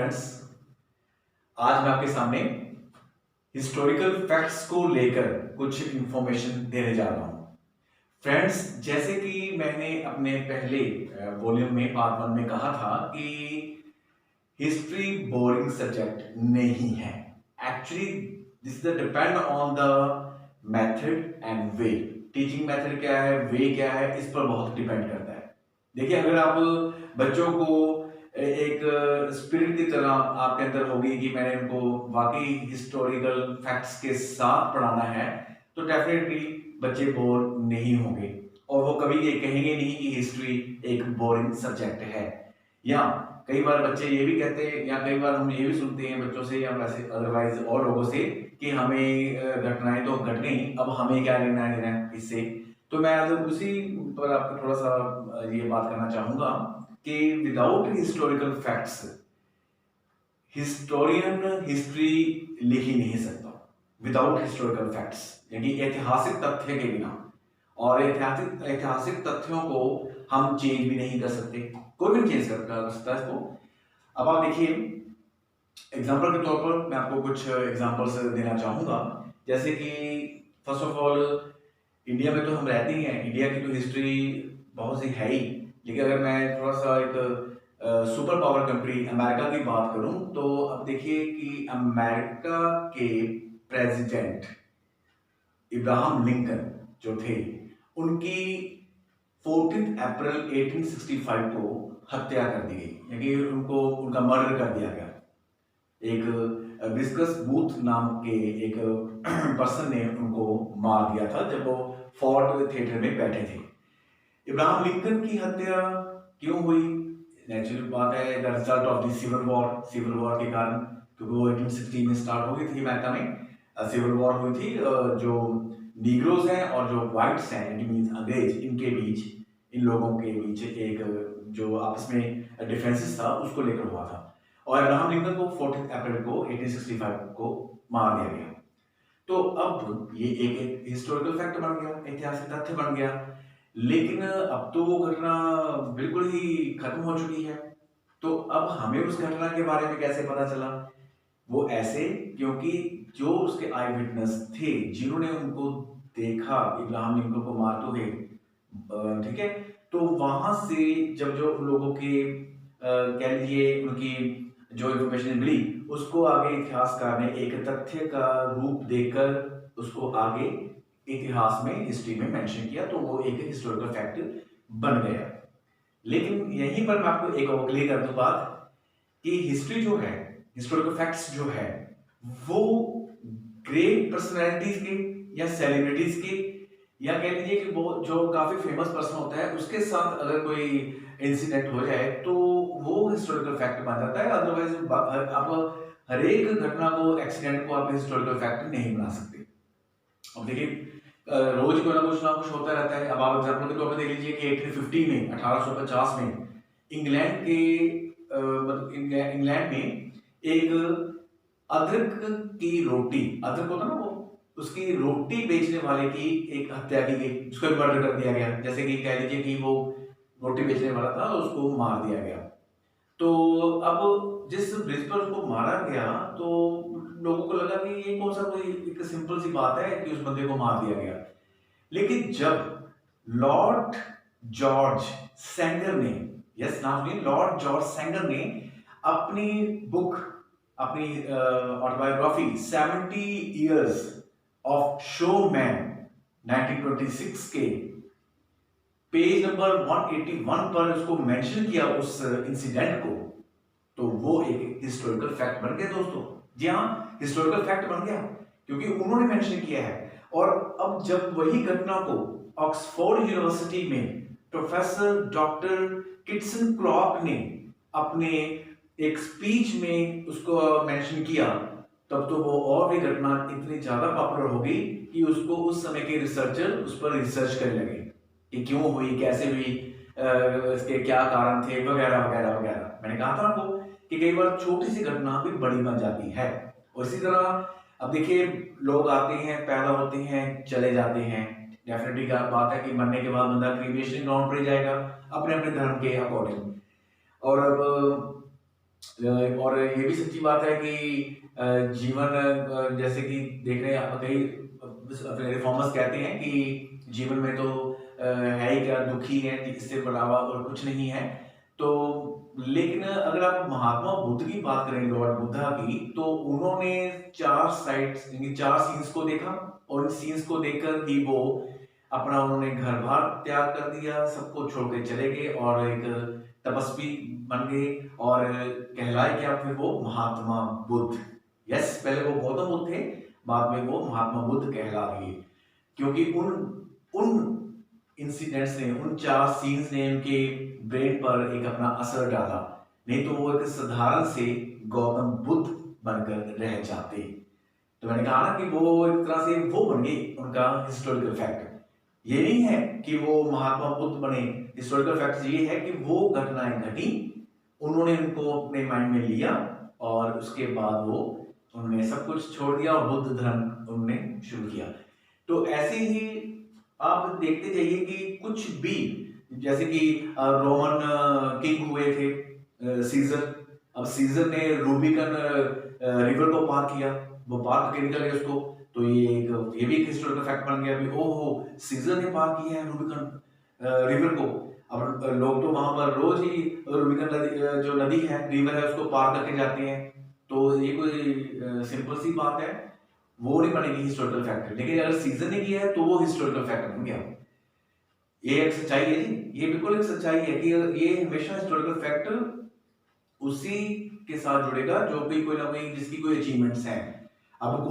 Friends, आज मैं आपके सामने हिस्टोरिकल फैक्ट्स को लेकर कुछ इंफॉर्मेशन देने जा रहा हूं। फ्रेंड्स, जैसे कि मैंने अपने पहले वॉल्यूम में पार्ट 1 में कहा था कि हिस्ट्री बोरिंग सब्जेक्ट नहीं है। Actually this is depend on the method and way. Teaching method क्या है, वे क्या है, इस पर बहुत डिपेंड करता है। देखिए, अगर आप बच्चों को एक स्पिरिट की तरह आपके अंदर होगी कि मैंने उनको वाकई हिस्टोरिकल फैक्ट्स के साथ पढ़ाना है, तो डेफिनेटली बच्चे बोर नहीं होंगे और वो कभी ये कहेंगे नहीं कि हिस्ट्री एक बोरिंग सब्जेक्ट है। या कई बार बच्चे ये भी कहते हैं, या कई बार हम ये भी सुनते हैं बच्चों से या वैसे अदरवाइज और लोगों से कि हमें घटनाएं तो घट गई, अब हमें क्या लेना देना है इससे। तो मैं आज उसी पर आपको थोड़ा सा ये बात करना चाहूंगा कि without historical facts historian history लिख ही नहीं सकता। विदाउट हिस्टोरिकल फैक्ट्स यानी ऐतिहासिक तथ्य के बिना, और ऐतिहासिक तथ्यों को हम चेंज भी नहीं कर सकते, कोई भी चेंज कर सकता है इसको। अब आप देखिए, एग्जाम्पल के तौर पर मैं आपको कुछ एग्जाम्पल्स देना चाहूंगा। जैसे कि फर्स्ट ऑफ ऑल, इंडिया में तो हम रहते ही हैं, इंडिया की तो हिस्ट्री बहुत सी है ही। लेकिन अगर मैं थोड़ा सा एक सुपर पावर कंट्री अमेरिका की बात करूं, तो अब देखिए कि अमेरिका के प्रेसिडेंट इब्राहम लिंकन जो थे, उनकी 14 अप्रैल 1865 को हत्या कर दी गई, यानी उनको उनका मर्डर कर दिया गया। एक विस्कस बूथ नाम के एक पर्सन ने उनको मार दिया था जब वो फोर्ट थिएटर में बैठे थे। इब्राहम लिंकन की हत्या क्यों हुई? नेचुरल बात है, the result of the civil war के कारण, क्योंकि वो 1860 में स्टार्ट हो गई थी अमेरिका में। सिविल वॉर हुई थी, जो नीग्रोज हैं और जो व्हाइट्स हैं, इट मींस अंग्रेज, इनके बीच, इन लोगों के बीच एक जो आपस में डिफरेंसेस था उसको लेकर हुआ था। और अब्राहम लिंकन को 14 अप्रैल को 1865 को मार दिया गया। तो अब ये एक हिस्टोरिकल फैक्ट बन गया, ऐतिहासिक तथ्य बन गया। लेकिन अब तो वो घटना बिल्कुल ही खत्म हो चुकी है। तो अब हमें उस घटना के बारे में कैसे पता चला? वो ऐसे, क्योंकि जो उसके आई विटनेस थे, जिन्होंने उनको देखा इब्राहिम लिंकन को मारते हुए, ठीक है, तो वहां से जब जो लोगों के कह लीजिए उनकी जो इंफॉर्मेशन मिली, उसको आगे इतिहासकार ने एक तथ्य का रूप देकर उसको आगे इतिहास में, हिस्ट्री में मेंशन किया, तो वो एक हिस्टोरिकल फैक्ट बन गया। लेकिन यहीं पर मैं आपको एक और क्लियर कर दूं बात कि हिस्ट्री जो है, हिस्टोरिकल फैक्ट्स जो है, वो ग्रेट पर्सनैलिटीज के या सेलिब्रिटीज के, या कह लीजिए कि वो जो काफी फेमस पर्सन होता है उसके साथ अगर कोई इंसिडेंट हो जाए तो वो हिस्टोरिकल फैक्ट बन जाता है। अदरवाइज आप हर एक घटना को, एक्सीडेंट को आप हिस्टोरिकल फैक्ट नहीं बना सकते। अब देखिए, रोज कोई ना कुछ होता रहता है। अब आप एग्जाम्पल के तौर पर देख लीजिए कि 1850 में, 1850 में इंग्लैंड के मतलब इंग्लैंड में एक अदरक की रोटी, अदरक होता ना वो, उसकी रोटी बेचने वाले की एक हत्या की गई, उसको मर्डर कर दिया गया। जैसे कि कह लीजिए कि वो रोटी बेचने वाला था, उसको मार दिया गया। तो अब जिस ब्रिज पर उसको मारा गया, तो लोगों को लगा कि ये कौन सा कोई एक सिंपल सी बात है कि उस बंदे को मार दिया गया। लेकिन जब लॉर्ड जॉर्ज सैंगर ने, यस नाम सुनिए, लॉर्ड जॉर्ज सैंगर ने अपनी बुक, अपनी ऑटोबायोग्राफी 70 इयर्स ऑफ शोमैन 1926 के पेज नंबर 181 पर उसको मेंशन किया, उस इंसिडेंट को, तो वो एक हिस्टोरिकल फैक्ट बन गया दोस्तों। जी हाँ, हिस्टोरिकल फैक्ट बन गया क्योंकि उन्होंने मेंशन किया है। और अब जब वही घटना को ऑक्सफोर्ड यूनिवर्सिटी में प्रोफेसर डॉक्टर किटसन क्लॉक ने अपने एक स्पीच में उसको मेंशन किया, तब तो वो और भी घटना इतनी ज्यादा पॉपुलर हो गई कि उसको उस समय के रिसर्चर उस पर रिसर्च करने लगे कि क्यों हुई, कैसे हुई, इसके क्या कारण थे, वगैरह वगैरह वगैरह। मैंने कहा था आपको कि कई बार छोटी सी घटना भी बड़ी बन जाती है। और इसी तरह अब देखिए, लोग आते हैं, पैदा होते हैं, चले जाते हैं। डेफिनेटली क्या बात है कि मरने के बाद बंदा क्रीमेशन ग्राउंड पर ही जाएगा अपने अपने धर्म के अकॉर्डिंग। और अब और ये भी सच्ची बात है कि जीवन जैसे कि देख रहे हैं कई अपने रिफॉर्मर्स कहते हैं कि जीवन में तो है ही क्या, दुखी है, इससे बढ़ावा और कुछ नहीं है। तो लेकिन अगर आप महात्मा बुद्ध की बात करें, लॉर्ड बुद्धा की, तो उन्होंने 4 साइड्स यानी 4 सीन्स को देखा और इन सीन्स को देखकर ही वो अपना उन्होंने घर बार त्याग कर दिया, सबको छोड़ के चले गए और एक तपस्वी बन गए और कहलाए क्या फिर वो महात्मा बुद्ध। यस, पहले वो गौतम बुद्ध थे, बाद में वो महात्मा बुद्ध कहला दिए, क्योंकि उन उन इंसिडेंट्स ने, उन 4 सीन्स ने उनके ब्रेन पर एक अपना असर डाला, नहीं तो वो एक साधारण से गौतम बुद्ध बनकर रह जाते। तो मैंने कहा ना कि वो एक तरह से वो बन गए, उनका हिस्टोरिकल फैक्ट ये नहीं है कि वो महात्मा बुद्ध बने। हिस्टोरिकल फैक्ट ये है कि वो घटनाएं घटी, उन्होंने उनको अपने माइंड में लिया और उसके बाद वो उन्होंने सब कुछ छोड़ दिया और बुद्ध धर्म उन्होंने शुरू किया। तो ऐसे ही आप देखते जाइए कि कुछ भी, जैसे कि रोमन किंग हुए थे सीजर। अब सीजर ने रूबिकन रिवर को पार किया, वो पार करके निकल गए उसको, तो ये भी एक हिस्टोरिकल फैक्ट बन गया। अभी ओहो, सीजर ने पार किया है रूबिकन रिवर को। अब लोग तो वहां पर रोज ही रूबिकन नदी, जो नदी है, रिवर है, उसको पार करके जाते हैं। तो ये कोई सिंपल सी बात है, वो नहीं बनेगी हिस्टोरिकल फैक्ट। लेकिन अगर सीजर ने किया है तो वो हिस्टोरिकल फैक्ट बन गया। ये एक सच्चाई है जी, ये बिल्कुल एक सच्चाई है कि ये हमेशा हिस्टोरिकल फैक्ट उसी के साथ जुड़ेगा जो भी कोई ना कोई जिसकी कोई अचीवमेंट्स हैं। अब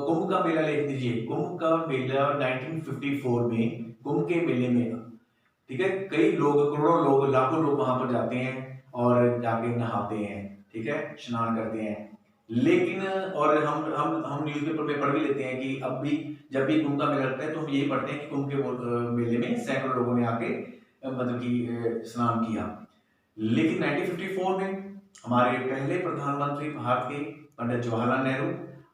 कुंभ का मेला लिख दीजिए। कुंभ का मेला 1954 में, कुंभ के मेले में, ठीक है, कई लोग, करोड़ों लोग, लाखों लोग वहां पर जाते हैं और जाके नहाते हैं, ठीक है, स्नान करते हैं। लेकिन और हम न्यूज़पेपर में पढ़ भी लेते हैं कि अब भी जब भी कुंभ का मेला लगता है तो हम यही पढ़ते हैं कि कुंभ के मेले में सैकड़ों लोगों ने आके मतलब कि स्नान किया। लेकिन 1954 में हमारे पहले प्रधानमंत्री भारत के पंडित जवाहरलाल नेहरू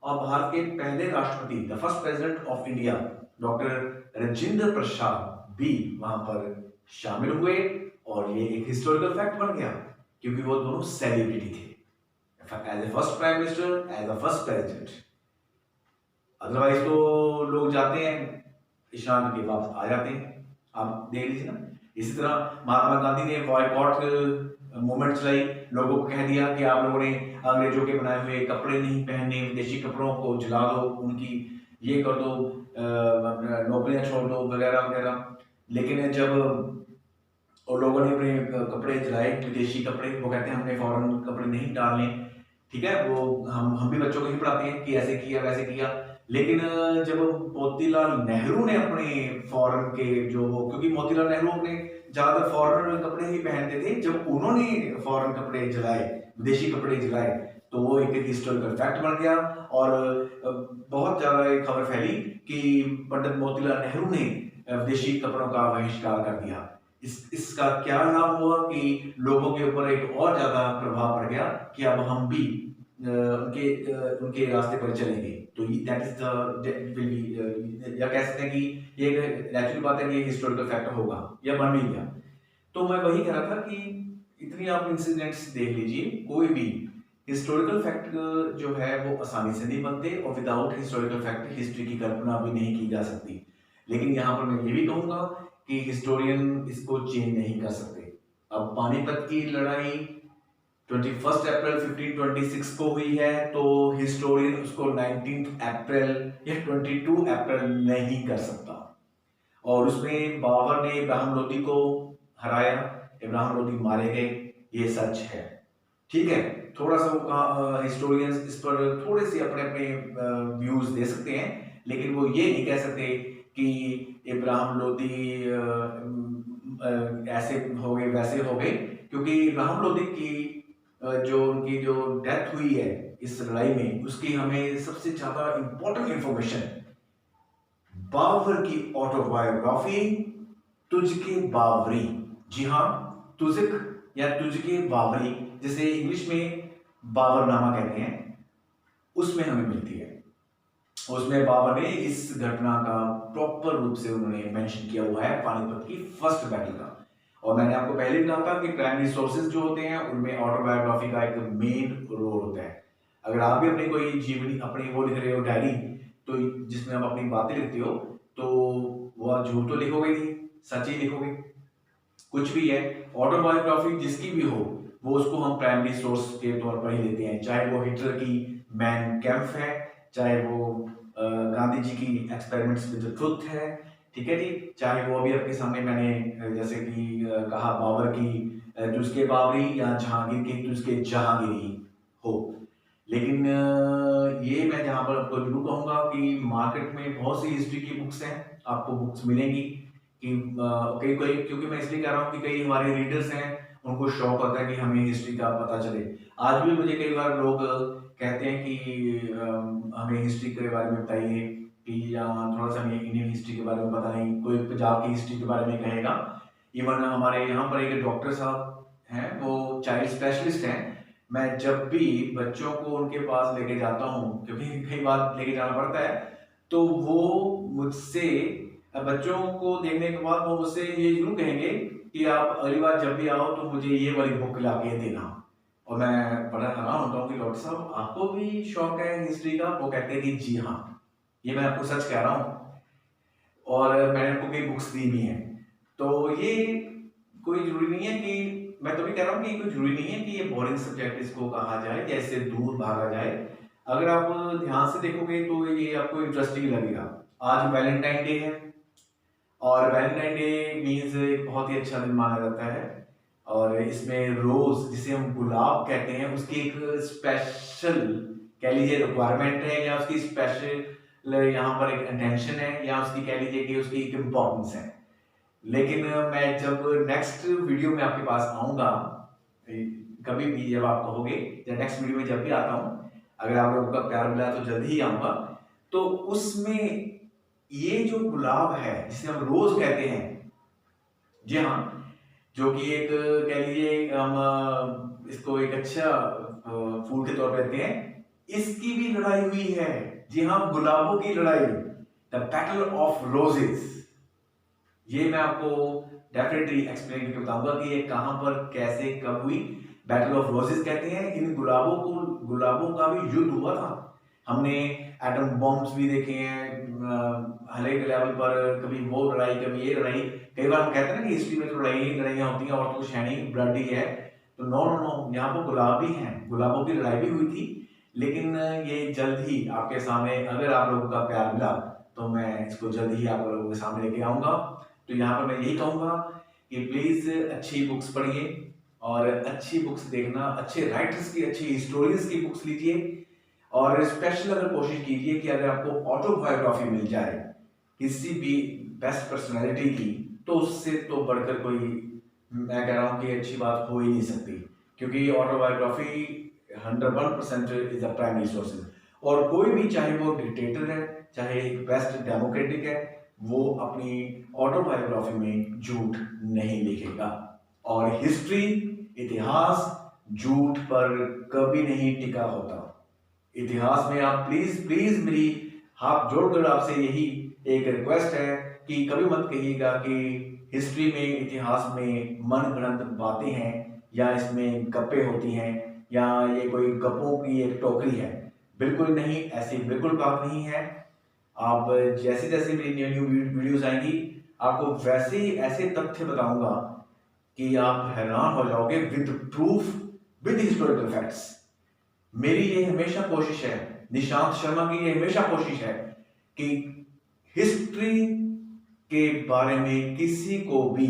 और भारत के पहले राष्ट्रपति, the first president of India, doctor Rajendra Prasad भी वहां पर शामिल हुए और ये एक हिस्टोरिकल फैक्ट बन गया क्योंकि वो दोनों सेलिब्रिटी थे, as a first prime minister, as a first president. Otherwise तो लोग जाते हैं, स्नान के वापस आ जाते हैं। आप देख लीजिए ना। इसी तरह महात्मा गांधी ने बॉयकॉट मूवमेंट चलाई, लोगों को कह दिया कि आप लोगों ने अंग्रेजों के बनाए हुए कपड़े नहीं पहनने, विदेशी कपड़ों को जला दो, उनकी ये कर दो, नौकरियां छोड़ दो, वगैरह वगैरह। लेकिन जब और लोगों ने अपने कपड़े जलाए, विदेशी कपड़े, वो कहते हैं हमने फॉरेन कपड़े नहीं डालने, ठीक है, वो हम भी बच्चों को ही पढ़ाते हैं कि ऐसे किया वैसे किया। लेकिन जब मोतीलाल नेहरू ने अपने फॉरेन के जो, क्योंकि मोतीलाल नेहरू अपने ज्यादातर फॉरेन कपड़े ही पहनते थे, जब उन्होंने फॉरेन कपड़े जलाए, विदेशी कपड़े जलाए, तो वो एक हिस्टोरिकल फैक्ट बन गया और बहुत ज्यादा एक खबर फैली कि पंडित मोतीलाल नेहरू ने विदेशी कपड़ों का बहिष्कार कर दिया। इसका क्या लाभ हुआ कि लोगों के ऊपर एक और ज्यादा प्रभाव पड़ गया कि अब हम भी उनके रास्ते पर चलेंगे। तो दैट इज द, या कह सकते हैं कि ये नेचुरल बात है कि ये हिस्टोरिकल फैक्ट होगा या बन भी गया। तो मैं वही कह रहा था कि इतनी आप इंसिडेंट्स देख लीजिए, कोई भी हिस्टोरिकल फैक्ट जो है वो आसानी से नहीं बनते और विदाउट हिस्टोरिकल फैक्ट हिस्ट्री की कल्पना भी नहीं की जा सकती। लेकिन यहाँ पर मैं ये भी कहूंगा कि हिस्टोरियन इसको चेंज नहीं कर सकते। अब पानीपत की लड़ाई 21 अप्रैल 1526 को हुई है, तो हिस्टोरियन उसको 19 अप्रैल या 22 अप्रैल नहीं कर सकता। और उसमें बाबर ने इब्राहिम लोदी को हराया, इब्राहिम लोदी मारे गए, ये सच है, ठीक है। थोड़ा सा हिस्टोरियंस इस पर थोड़े से अपने अपने व्यूज दे सकते हैं, लेकिन वो ये नहीं कह सकते कि इब्राहिम लोदी ऐसे हो गए वैसे हो गए, क्योंकि इब्राहिम लोदी की जो उनकी जो डेथ हुई है इस लड़ाई में, उसकी हमें सबसे ज्यादा इंपॉर्टेंट इंफॉर्मेशन बाबर की ऑटोबायोग्राफी तुझके बाबरी, जी हाँ, तुझक या तुझके बाबरी, जिसे इंग्लिश में बाबरनामा कहते हैं, उसमें हमें मिलती है। उसमें बाबर ने इस घटना का प्रॉपर रूप से उन्होंने मेंशन किया हुआ है, पानीपत की फर्स्ट बैटल का। और मैंने आपको पहले भी कहा था कि प्राइमरी सोर्सेज जो होते हैं उनमें ऑटोबायोग्राफी का एक मेन रोल होता है। अगर आप भी अपनी कोई जीवनी अपनी वो लिख रहे हो डायरी, तो जिसमें आप अपनी बातें लिखते हो, तो वो आप झूठ तो लिखोगे नहीं, सच ही लिखोगे। कुछ भी है, ऑटोबायोग्राफी जिसकी भी हो, वो उसको हम प्राइमरी सोर्स के तौर पर ही लेते हैं। चाहे वो हिटलर की मैन कैम्प है, चाहे वो गांधी जी की एक्सपेरिमेंट्स विद द ट्रुथ है, ठीक है जी, चाहे वो अभी आपके सामने मैंने जैसे कि कहा बाबर की तुझके बाबरी या जहांगीर की तुझके जहांगीरी हो। लेकिन ये मैं जहाँ पर आपको जरूर कहूँगा कि मार्केट में बहुत सी हिस्ट्री की बुक्स हैं, आपको बुक्स मिलेंगी कि कई कई क्योंकि मैं इसलिए कह रहा हूँ कि कई हमारे रीडर्स हैं, उनको शौक होता है कि हमें हिस्ट्री का पता चले। आज भी मुझे कई बार लोग कहते हैं कि हमें हिस्ट्री के बारे में बताइए, कि या थोड़ा सा हमें इंडियन हिस्ट्री के बारे में पता नहीं, कोई पंजाब की हिस्ट्री के बारे में कहेगा। इवन हमारे यहाँ पर एक डॉक्टर साहब हैं, वो चाइल्ड स्पेशलिस्ट हैं। मैं जब भी बच्चों को उनके पास लेके जाता हूँ, क्योंकि कई बार लेके जाना पड़ता है, तो वो मुझसे बच्चों को देखने के बाद वो मुझसे ये जरूर कहेंगे कि आप अगली बार जब भी आओ तो मुझे ये वाली बुक ला के देना। और मैं बड़ा हैरान होता हूँ कि डॉक्टर साहब आपको भी शौक है हिस्ट्री का? वो कहते हैं कि जी हाँ, ये मैं आपको सच कह रहा हूँ, और मैंने उनको कई बुक्स दी भी हैं। तो ये कोई जरूरी नहीं है कि, मैं तो भी कह रहा हूँ कि कोई जरूरी नहीं है कि ये बोरिंग सब्जेक्ट इसको कहा जाए, जैसे दूर भागा जाए। अगर आप ध्यान से देखोगे तो ये आपको इंटरेस्टिंग लगेगा। आज वैलेंटाइन डे है, और वैलेंटाइन डे मीन्स एक बहुत ही अच्छा दिन माना जाता है, और इसमें रोज जिसे हम गुलाब कहते हैं उसकी एक स्पेशल कह लीजिए रिक्वायरमेंट है, या उसकी स्पेशल यहाँ पर एक अटेंशन है, या उसकी कह लीजिए कि उसकी एक इम्पोर्टेंस है। लेकिन मैं जब नेक्स्ट वीडियो में आपके पास आऊंगा, कभी भी जब आप कहोगे, या नेक्स्ट वीडियो में जब भी आता हूँ, अगर आप लोगों का प्यार मिला तो जल्दी ही आऊंगा, तो उसमें ये जो गुलाब है जिसे हम रोज कहते हैं, जी हाँ, जो कि एक कह लीजिए हम इसको एक अच्छा फूल के तौर पर लेते हैं, इसकी भी लड़ाई हुई है। जी हाँ, गुलाबों की लड़ाई, द बैटल ऑफ रोजेस। ये मैं आपको डेफिनेटली एक्सप्लेन करके बताऊंगा कि ये कहां पर कैसे कब हुई। बैटल ऑफ रोजेस कहते हैं इन गुलाबों का भी युद्ध हुआ था। हमने एटम बॉम्ब्स भी देखे हैं हर एक लेवल पर, कभी वो लड़ाई कभी ये लड़ाई। कई बार हम कहते हैं ना कि हिस्ट्री में तो लड़ाइयाँ होती हैं और तो शैनी ब्लडी है, तो नो नो नो, यहाँ पर गुलाब भी हैं, गुलाबों की लड़ाई भी हुई थी। लेकिन ये जल्द ही आपके सामने, अगर आप लोगों का प्यार मिला तो मैं इसको जल्द ही आप लोगों के सामने लेके आऊंगा। तो यहाँ पर मैं यही कहूंगा कि प्लीज अच्छी बुक्स पढ़िए, और अच्छी बुक्स देखना, अच्छे राइटर्स की, अच्छी हिस्टोरियंस की बुक्स लीजिए, और स्पेशल अगर कोशिश कीजिए कि अगर आपको ऑटोबायोग्राफी मिल जाए किसी भी बेस्ट पर्सनैलिटी की, तो उससे तो बढ़कर कोई, मैं कह रहा हूँ कि अच्छी बात हो ही नहीं सकती, क्योंकि autobiography 101% is a primary sources. और कोई भी, चाहे वो डिक्टेटर है, चाहे एक बेस्ट डेमोक्रेटिक है, वो अपनी ऑटोबायोग्राफी में झूठ नहीं लिखेगा। और हिस्ट्री, इतिहास झूठ पर कभी नहीं टिका होता। इतिहास में आप प्लीज प्लीज, मेरी हाथ जोड़कर आपसे यही एक रिक्वेस्ट है कि कभी मत कहिएगा कि हिस्ट्री में, इतिहास में मन गढ़ंत बातें हैं, या इसमें गप्पे होती हैं, या ये कोई गप्पों की एक टोकरी है। बिल्कुल नहीं, ऐसी बिल्कुल बात नहीं है। आप जैसे जैसे मेरी न्यू न्यू वीडियोस आएंगी, आपको वैसे ही ऐसे तथ्य बताऊंगा कि आप हैरान हो जाओगे, with proof, with historical facts. मेरी ये हमेशा कोशिश है, निशांत शर्मा की ये हमेशा कोशिश है कि हिस्ट्री के बारे में किसी को भी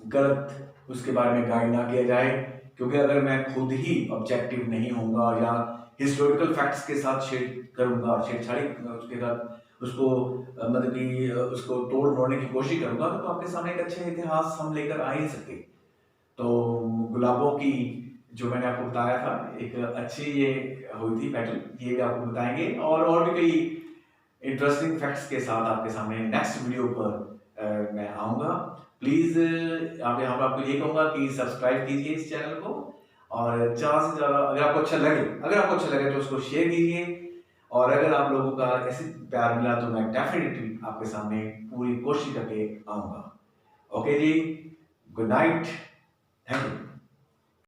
गलत उसके बारे में गाइड ना किया जाए, क्योंकि अगर मैं खुद ही ऑब्जेक्टिव नहीं होऊंगा, या हिस्टोरिकल फैक्ट्स के साथ छेड़छाड़ी उसके साथ उसको मतलब कि उसको तोड़ मोड़ने की कोशिश करूंगा, तो आपके सामने एक अच्छा इतिहास हम लेकर आ ही नहीं सकते। तो गुलाबों की जो मैंने आपको बताया था, एक अच्छी ये हुई थी बैटल, ये भी आपको बताएंगे, और भी कई इंटरेस्टिंग फैक्ट्स के साथ आपके सामने नेक्स्ट वीडियो पर मैं आऊँगा। प्लीज़ आप यहाँ पर आपको ये कहूँगा कि सब्सक्राइब कीजिए इस चैनल को, और ज़्यादा से ज़्यादा अगर आपको अच्छा लगे तो उसको शेयर कीजिए। और अगर आप लोगों का ऐसे प्यार मिला तो मैं डेफिनेटली आपके सामने पूरी कोशिश करके आऊँगा। ओके जी, गुड नाइट, थैंक यू।